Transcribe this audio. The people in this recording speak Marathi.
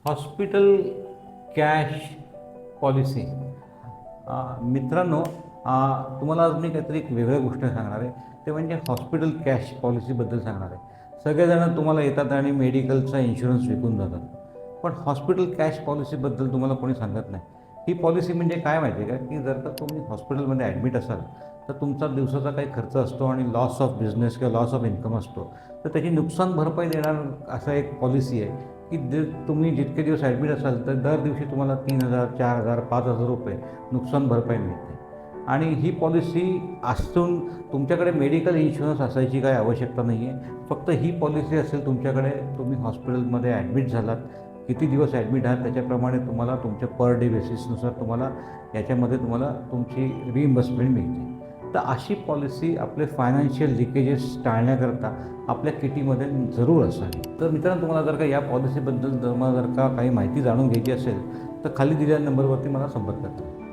Hospital cash policy. मित्रांनो, तुम्हाला आज मी काहीतरी एक वेगळी गोष्ट सांगणार आहे. ते म्हणजे हॉस्पिटल कॅश पॉलिसीबद्दल सांगणार आहे. सगळेजण तुम्हाला येतात आणि मेडिकलचा इन्शुरन्स विकून जातात, पण हॉस्पिटल कॅश पॉलिसीबद्दल तुम्हाला कोणी सांगत नाही. ही पॉलिसी म्हणजे काय माहिती आहे का, की जर का तुम्ही हॉस्पिटलमध्ये ॲडमिट असाल तर तुमचा दिवसाचा काही खर्च असतो आणि लॉस ऑफ बिझनेस किंवा लॉस ऑफ इन्कम असतो, तर त्याची नुकसान भरपाई देणार असा एक पॉलिसी आहे की तुम्ही जितके दिवस ॲडमिट असाल तर दर दिवशी तुम्हाला 3,000, 4,000, 5,000 रुपये नुकसान भरपाई मिळते. आणि ही पॉलिसी असून तुमच्याकडे मेडिकल इन्शुरन्स असायची काही आवश्यकता नाही आहे. फक्त ही पॉलिसी असेल तुमच्याकडे, तुम्ही हॉस्पिटलमध्ये ॲडमिट झालात, किती दिवस ॲडमिट आहात त्याच्याप्रमाणे तुम्हाला तुमच्या पर डे बेसिसनुसार तुम्हाला याच्यामध्ये तुमची रिइम्बर्समेंट मिळते. तर अशी पॉलिसी आपले फायनान्शियल लिकेजेस टाळण्याकरता आपल्या किटीमध्ये जरूर असावी. तर मित्रांनो, तुम्हाला जर का या पॉलिसीबद्दल जर का काही माहिती जाणून घ्यायची असेल तर खाली दिलेल्या नंबरवरती मला संपर्क करा.